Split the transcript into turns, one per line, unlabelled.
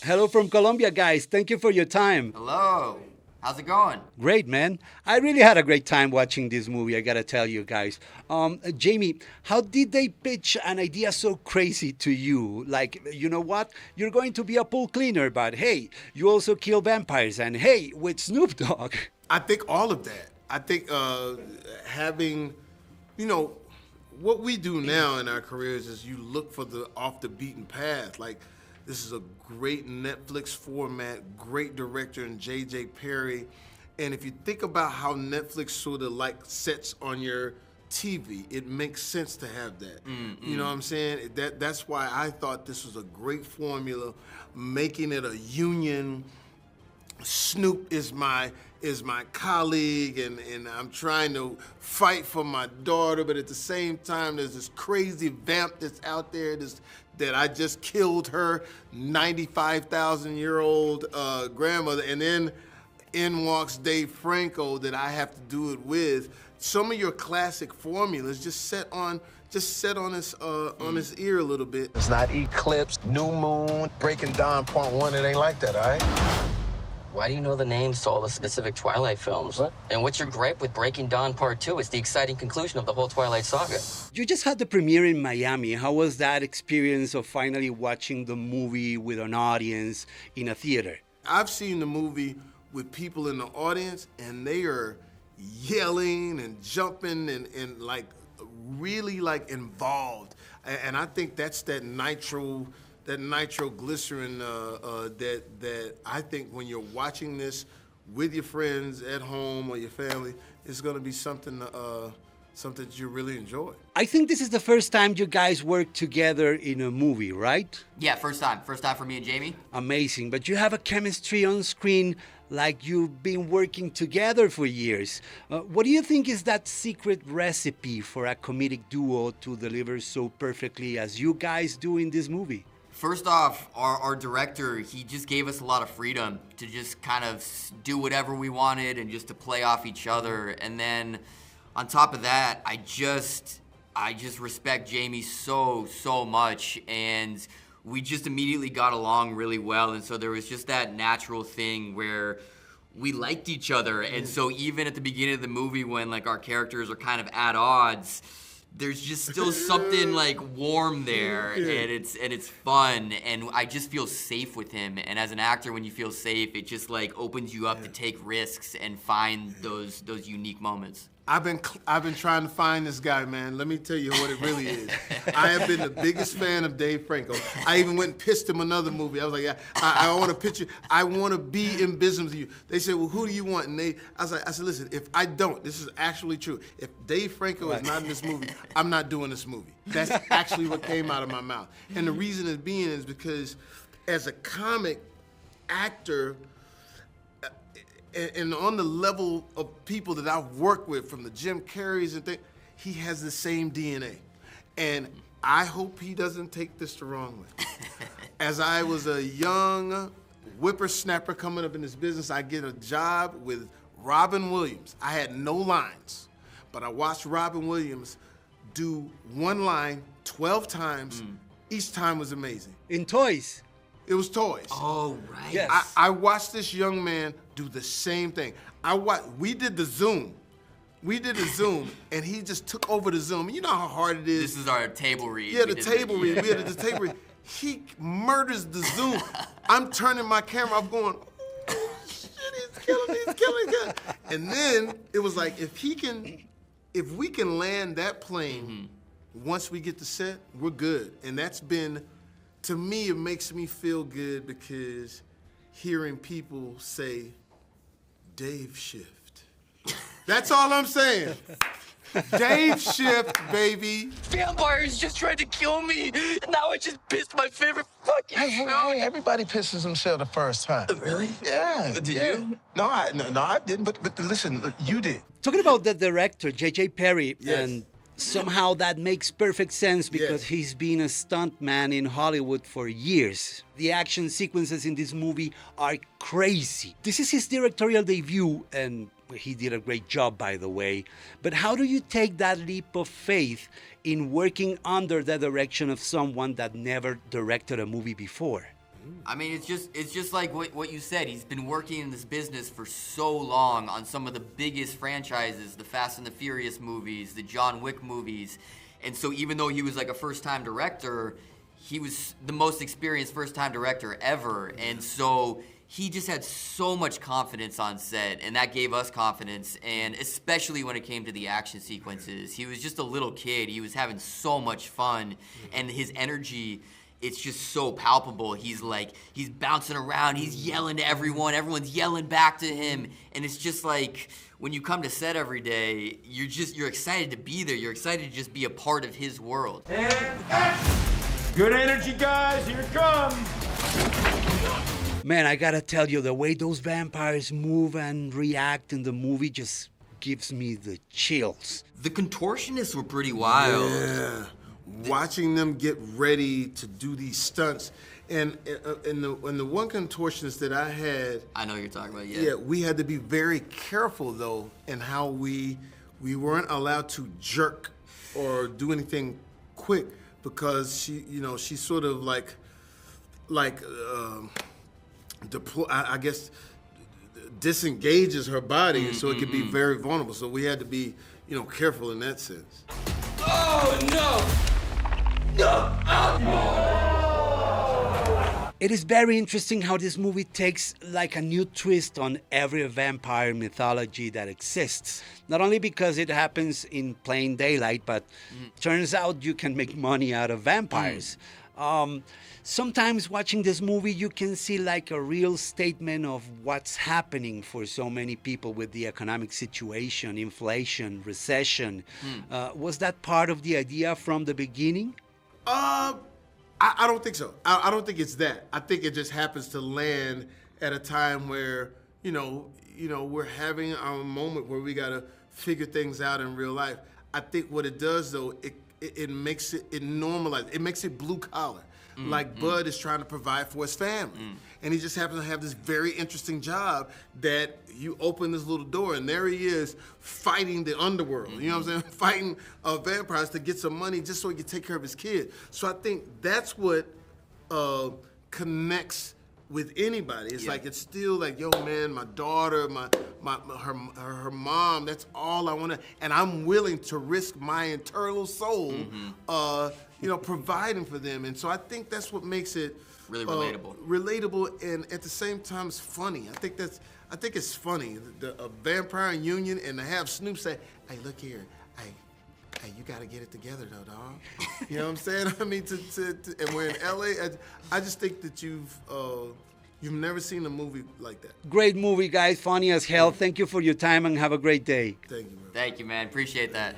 Hello from Colombia, guys. Thank you for your time.
Hello. How's it going?
Great, man. I really had a great time watching this movie, I gotta tell you guys. Jamie, how did they pitch an idea so crazy to you? Like, you know what? You're going to be a pool cleaner, but hey, you also kill vampires, and hey, with Snoop Dogg.
I think all of that. I think having, what we do now in our careers is you look for the off the beaten path. Like, this is a great Netflix format, great director in J.J. Perry. And if you think about how Netflix sort of like sets on your TV, it makes sense to have that. You know what I'm saying? That's why I thought this was a great formula, making it a union. Snoop is my colleague, and I'm trying to fight for my daughter, but at the same time, there's this crazy vamp that's out there that I just killed her 95,000-year-old grandmother, and then in walks Dave Franco that I have to do it with. Some of your classic formulas just set on his ear a little bit.
It's not eclipse, new moon, breaking dawn, part one. It ain't like that, all right?
Why do you know the names to all the specific Twilight films?
What?
And what's your gripe with Breaking Dawn Part 2? It's the exciting conclusion of the whole Twilight saga.
You just had the premiere in Miami. How was that experience of finally watching the movie with an audience in a theater?
I've seen the movie with people in the audience, and they are yelling and jumping and like really like involved. And I think that's that nitroglycerin that I think when you're watching this with your friends at home or your family, it's going to be something that you really enjoy.
I think this is the first time you guys work together in a movie, right?
Yeah, first time. First time for me and Jamie.
Amazing, but you have a chemistry on screen like you've been working together for years. What do you think is that secret recipe for a comedic duo to deliver so perfectly as you guys do in this movie?
First off, our director, he just gave us a lot of freedom to just kind of do whatever we wanted and just to play off each other. And then on top of that, I just respect Jamie so much, and we just immediately got along really well. And so there was just that natural thing where we liked each other. And so even at the beginning of the movie when like our characters are kind of at odds, there's just still something like warm there, and it's fun, and I just feel safe with him. And as an actor, when you feel safe, it just like opens you up to take risks and find those unique moments.
I've been trying to find this guy, man. Let me tell you what it really is. I have been the biggest fan of Dave Franco. I even went and pitched him another movie. I was like, yeah, I want to pitch you. I want to be in business with you. They said, well, who do you want? And I said, listen, if I don't, this is actually true. If Dave Franco is not in this movie, I'm not doing this movie. That's actually what came out of my mouth. And the reason is because as a comic actor, and on the level of people that I've worked with, from the Jim Carreys and things, he has the same DNA. And I hope he doesn't take this the wrong way. As I was a young whippersnapper coming up in this business, I get a job with Robin Williams. I had no lines, but I watched Robin Williams do one line 12 times. Each time was amazing.
In Toys.
It was Toys.
Oh, right.
Yes.
I watched this young man do the same thing. We did the Zoom. And he just took over the Zoom. You know how hard it is.
This is our table read.
Yeah, the table read. We had the table read. He murders the Zoom. I'm turning my camera. I'm going, oh, shit, he's killing. And then it was like, if we can land that plane, once we get to set, we're good. And that's been, to me, it makes me feel good because hearing people say, Dave Shift. That's all I'm saying. Dave Shift, baby.
Vampires just tried to kill me. Now I just pissed my favorite fucking
Hey, everybody pisses themselves the first time.
Really?
Yeah.
Did you?
No, I didn't. But listen, you did.
Talking about the director, J.J. Perry,
Yes.
and somehow that makes perfect sense because
Yes.
he's been a stuntman in Hollywood for years. The action sequences in this movie are crazy. This is his directorial debut, and he did a great job, by the way. But how do you take that leap of faith in working under the direction of someone that never directed a movie before?
I mean, it's just like what you said. He's been working in this business for so long on some of the biggest franchises, the Fast and the Furious movies, the John Wick movies. And so even though he was like a first-time director, he was the most experienced first-time director ever. And so he just had so much confidence on set, and that gave us confidence, and especially when it came to the action sequences. He was just a little kid. He was having so much fun, and his energy, it's just so palpable. He's bouncing around, he's yelling to everyone, everyone's yelling back to him, and it's just like, when you come to set every day, you're excited to be there. You're excited to just be a part of his world.
Good energy, guys, here it comes.
Man, I gotta tell you, the way those vampires move and react in the movie just gives me the chills.
The contortionists were pretty wild.
Yeah. Watching them get ready to do these stunts. And the one contortionist that I had...
I know you're talking about,
Yeah, we had to be very careful, though, in how we weren't allowed to jerk or do anything quick because she sort of I guess disengages her body, so it could be very vulnerable. So we had to be, careful in that sense.
Oh, no! No!
It is very interesting how this movie takes like a new twist on every vampire mythology that exists. Not only because it happens in plain daylight, but turns out you can make money out of vampires. Sometimes watching this movie, you can see like a real statement of what's happening for so many people with the economic situation, inflation, recession. Was that part of the idea from the beginning?
I don't think so. I don't think it's that. I think it just happens to land at a time where, we're having our moment where we got to figure things out in real life. I think what it does, though, it makes it normalized. It makes it blue collar. Like Bud is trying to provide for his family. And he just happens to have this very interesting job that you open this little door and there he is fighting the underworld. You know what I'm saying? Fighting vampires to get some money just so he can take care of his kid. So I think that's what connects with anybody. It's like, it's still like, yo, man, my daughter, her mom, that's all I want to, and I'm willing to risk my eternal soul, providing for them. And so I think that's what makes it
really relatable.
Relatable, and at the same time, it's funny. I think it's funny, a vampire union, and to have Snoop say, hey, look here, hey, you gotta get it together though, dog. You know what I'm saying? I mean, and we're in LA. I just think that you've never seen a movie like that.
Great movie, guys. Funny as hell. Thank you for your time and have a great day.
Thank you, man.
Thank you, man. Appreciate that.